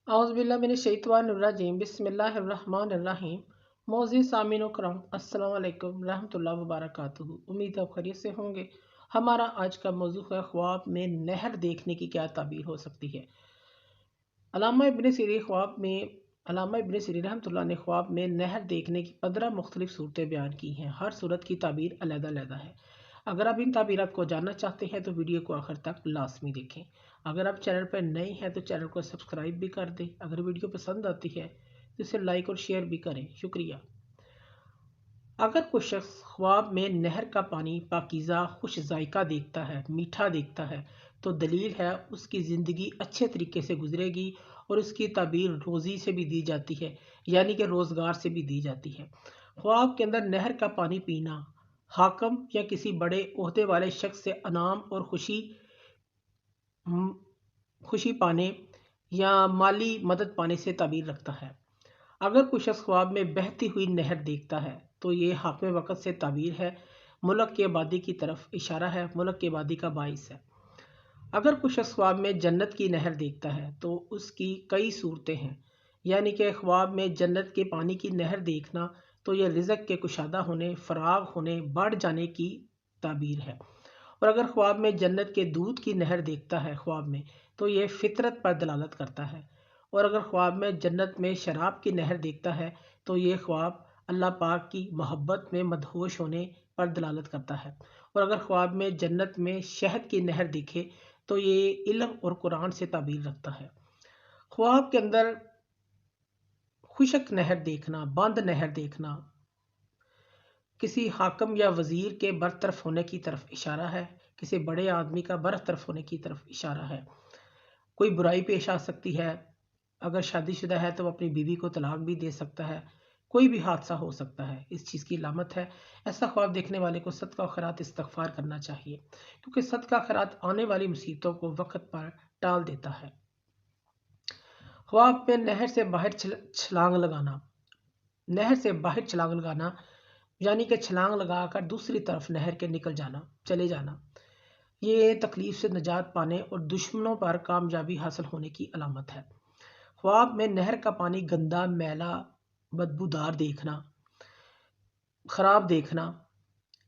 औज़ुबिल्लाहिमिनश्शैतानिर्रजीम बिस्मिल्लाहिर्रहमानिर्रहीम। मोअज़्ज़िज़ सामीन करम अस्सलामु अलैकुम रहमतुल्लाहि व बरकातुहू। उम्मीद है खैरियत से होंगे। हमारा आज का मौजू है ख्वाब में नहर देखने की क्या ताबीर हो सकती है। अल्लामा इब्न सीरी ख्वाब में अल्लामा इब्न सीरी रहमतुल्लाह ने ख्वाब में नहर देखने की 15 मुख्तलिफ सूरतें बयान की हैं। हर सूरत की ताबीर अलग-अलग है। अगर आप इन ताबीरात को जानना चाहते हैं तो वीडियो को आखिर तक लाजमी देखें। अगर आप चैनल पर नए हैं तो चैनल को सब्सक्राइब भी कर दें। अगर वीडियो पसंद आती है तो इसे लाइक और शेयर भी करें। शुक्रिया। अगर कोई शख्स ख्वाब में नहर का पानी पाकीज़ा खुश जायका देखता है, मीठा देखता है, तो दलील है उसकी ज़िंदगी अच्छे तरीके से गुजरेगी और उसकी ताबीर रोज़ी से भी दी जाती है, यानी कि रोज़गार से भी दी जाती है। ख्वाब के अंदर नहर का पानी पीना हाकम या किसी बड़े ओहदे वाले शख्स से अनाम और खुशी पाने या माली मदद पाने से ताबीर रखता है। अगर कोई शख्स ख्वाब में बहती हुई नहर देखता है तो ये हाकिम वक़्त से ताबीर है, मुल्क की आबादी की तरफ इशारा है, मुल्क की आबादी का बाइस है। अगर कोई शख्स ख्वाब में जन्नत की नहर देखता है तो उसकी कई सूरतें हैं, यानी कि ख्वाब में जन्नत के पानी की नहर देखना तो यह रिज़्क़ के कुशादा होने, फराग होने, बढ़ जाने की ताबीर है। और अगर ख्वाब में जन्नत के दूध की नहर देखता है ख्वाब में, तो ये फितरत पर दलालत करता है। और अगर ख्वाब में जन्नत में शराब की नहर देखता है तो ये ख्वाब अल्लाह पाक की मोहब्बत में मदहोश होने पर दलालत करता है। और अगर ख्वाब में जन्नत में शहद की नहर दिखे तो ये इल्म और कुरान से ताबीर रखता है। ख्वाब के अंदर खुशक नहर देखना, बंद नहर देखना किसी हाकम या वज़ीर के बरतरफ होने की तरफ इशारा है, किसी बड़े आदमी का बरतरफ होने की तरफ इशारा है। कोई बुराई पेश आ सकती है। अगर शादीशुदा है तो वो अपनी बीवी को तलाक भी दे सकता है। कोई भी हादसा हो सकता है, इस चीज़ की अलामत है। ऐसा ख्वाब देखने वाले को सदका और खैरात इस्तग़फ़ार करना चाहिए, क्योंकि सदका खैरात आने वाली मुसीबतों को वक़्त पर टाल देता है। ख्वाब में नहर से बाहर छलांग लगाना। नहर से बाहर छलांग लगाना यानी कि छलांग लगाकर दूसरी तरफ नहर के चले जाना। ये तकलीफ से निजात पाने और दुश्मनों पर कामयाबी हासिल होने की अलामत है। ख्वाब में नहर का पानी गंदा, मैला, बदबूदार देखना, ख़राब देखना,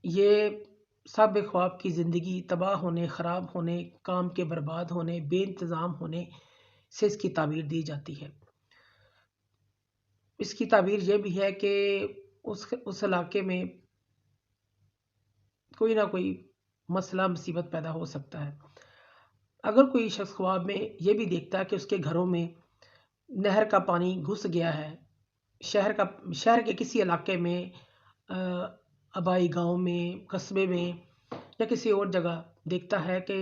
ये सब ख्वाब की ज़िंदगी तबाह होने, ख़राब होने, काम के बर्बाद होने, बेइंतज़ाम होने से इसकी ताबीर दी जाती है। इसकी ताबीर ये भी है कि उस इलाके में कोई ना कोई मसला मुसीबत पैदा हो सकता है। अगर कोई शख्स ख्वाब में ये भी देखता है कि उसके घरों में नहर का पानी घुस गया है, शहर के किसी इलाके में, आबाई गांव में, कस्बे में या किसी और जगह देखता है कि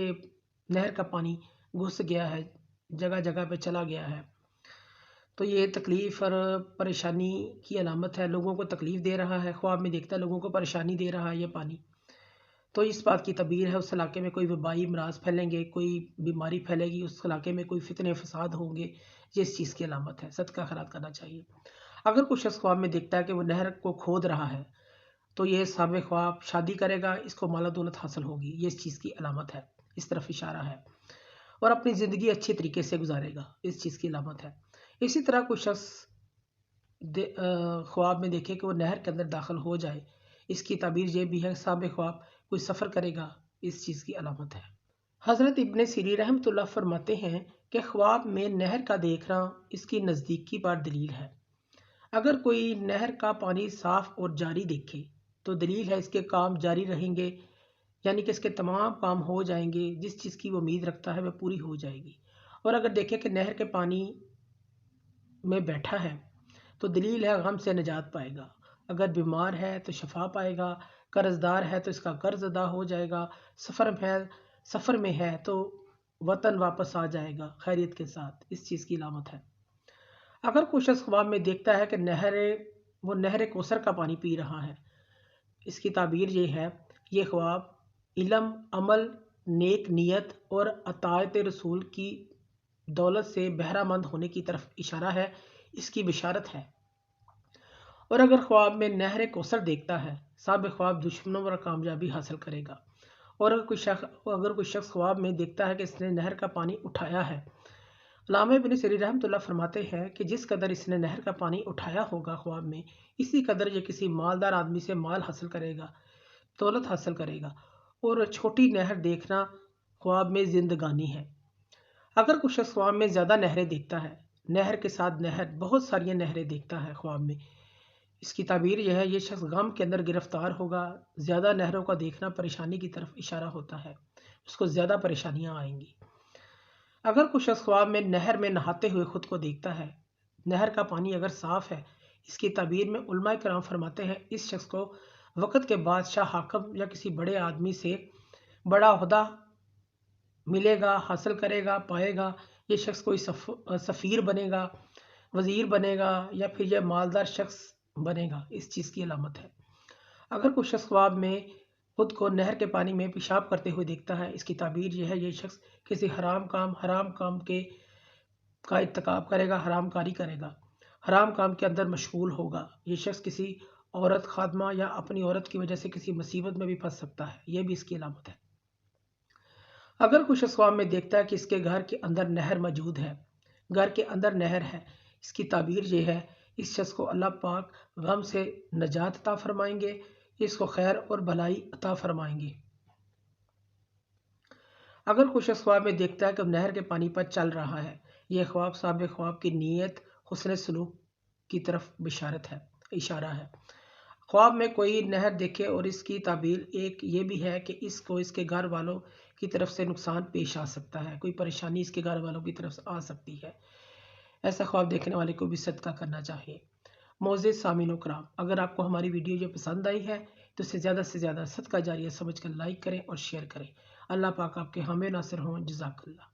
नहर का पानी घुस गया है, जगह जगह पे चला गया है, तो ये तकलीफ़ और परेशानी की अलामत है। लोगों को तकलीफ़ दे रहा है, ख्वाब में देखता है लोगों को परेशानी दे रहा है ये पानी, तो इस बात की तबीर है उस इलाके में कोई वबाई अमराज फैलेंगे, कोई बीमारी फैलेगी, उस इलाके में कोई फितने फसाद होंगे। ये इस चीज़ की अलामत है, सदका खैरात करना चाहिए। अगर कोई शख्स ख्वाब में देखता है कि वो नहर को खोद रहा है तो ये साबिक़ ख्वाब शादी करेगा, इसको माला दौलत हासिल होगी, ये इस चीज़ की अलामत है, इस तरफ इशारा है। और अपनी ज़िंदगी अच्छे तरीके से गुजारेगा, इस चीज़ की अलामत है। इसी तरह कोई शख्स ख्वाब में देखे कि वो नहर के अंदर दाखिल हो जाए, इसकी ताबीर ये भी है साबिक़ ख्वाब कोई सफ़र करेगा, इस चीज़ की अलामत है। हज़रत इब्न सीरी रहमतुल्लाह फरमाते हैं कि ख्वाब में नहर का देखना इसकी नज़दीकी पर दलील है। अगर कोई नहर का पानी साफ़ और जारी देखे तो दलील है इसके काम जारी रहेंगे, यानी कि इसके तमाम काम हो जाएंगे, जिस चीज़ की वो उम्मीद रखता है वह पूरी हो जाएगी। और अगर देखे कि नहर के पानी में बैठा है तो दलील है गम से निजात पाएगा। अगर बीमार है तो शफा पाएगा, कर्जदार है तो इसका कर्ज अदा हो जाएगा, सफ़र में है तो वतन वापस आ जाएगा खैरियत के साथ, इस चीज़ की अलामत है। अगर कोई शख्स ख्वाब में देखता है कि वो नहर कौसर का पानी पी रहा है, इसकी ताबीर ये है, ये ख्वाब इल्म, अमल, नेक नीयत और अताअत रसूल की दौलत से बहरामंद होने की तरफ इशारा है, इसकी बिशारत है। और अगर ख्वाब में नहर कौसर देखता है, साबिक़ ख्वाब दुश्मनों पर कामयाबी हासिल करेगा। और अगर कोई शख्स ख्वाब में देखता है कि इसने नहर का पानी उठाया है علامہ ابن سیرین رحمۃ اللہ فرماتے ہیں کہ جس قدر اس نے نہر کا پانی اٹھایا ہوگا خواب میں، اسی قدر یہ کسی مالدار آدمی سے مال حاصل کرے گا، دولت حاصل کرے گا۔ اور چھوٹی نہر دیکھنا خواب میں زندگانی ہے۔ اگر کچھ شخص خواب میں زیادہ نہریں دیکھتا ہے، نہر کے ساتھ نہر، بہت ساری نہریں دیکھتا ہے خواب میں، اس کی تعبیر یہ ہے، یہ شخص غم کے اندر گرفتار ہوگا۔ زیادہ نہروں کا دیکھنا پریشانی کی طرف اشارہ ہوتا ہے، اس کو زیادہ پریشانیاں آئیں گی۔ اگر کچھ شخص خواب میں نہر میں نہاتے ہوئے خود کو دیکھتا ہے، نہر کا پانی اگر صاف ہے، اس کی تعبیر میں علماء کرام فرماتے ہیں اس شخص کو وقت کے بادشاہ، حاکم یا کسی بڑے آدمی سے بڑا عہدہ ملے گا، حاصل کرے گا، پائے گا۔ یہ شخص کوئی سفیر بنے گا، وزیر بنے گا، یا پھر یہ مالدار شخص بنے گا، اس چیز کی علامت ہے۔ اگر کوئی شخص خواب میں خود کو نہر کے پانی میں پیشاب کرتے ہوئے دیکھتا ہے، اس کی تعبیر یہ ہے، یہ شخص کسی حرام کام کا ارتکاب کرے گا، حرام کاری کرے گا، حرام کام کے اندر مشغول ہوگا۔ یہ شخص کسی عورت خادمہ یا اپنی عورت کی وجہ سے کسی مصیبت میں بھی پھنس سکتا ہے، یہ بھی اس کی علامت ہے۔ اگر کچھ شخص خواب میں دیکھتا ہے کہ اس کے گھر کے اندر نہر موجود ہے، گھر کے اندر نہر ہے، اس کی تعبیر یہ ہے، اس شخص کو اللہ پاک غم سے نجات عطا فرمائیں گے، اس کو خیر اور بھلائی عطا فرمائیں گے۔ اگر کچھ شخص خواب میں دیکھتا ہے کہ نہر کے پانی پر چل رہا ہے، یہ خواب صاحب خواب کی نیت حسن سلوک کی طرف اشارہ ہے۔ خواب میں کوئی نہر دیکھے اور اس کی تعبیر ایک یہ بھی ہے کہ اس کو اس کے گھر والوں کی طرف سے نقصان پیش آ سکتا ہے، کوئی پریشانی اس کے گھر والوں کی طرف سے آ سکتی ہے۔ ایسا خواب دیکھنے والے کو بھی صدقہ کرنا چاہیے۔ معزز سامعین و کرام، اگر آپ کو ہماری ویڈیو جو پسند آئی ہے تو اسے زیادہ سے زیادہ صدقہ جاریہ سمجھ کر لائک کریں اور شیئر کریں۔ اللہ پاک آپ کے حامی و ناصر ہوں۔ جزاک اللہ۔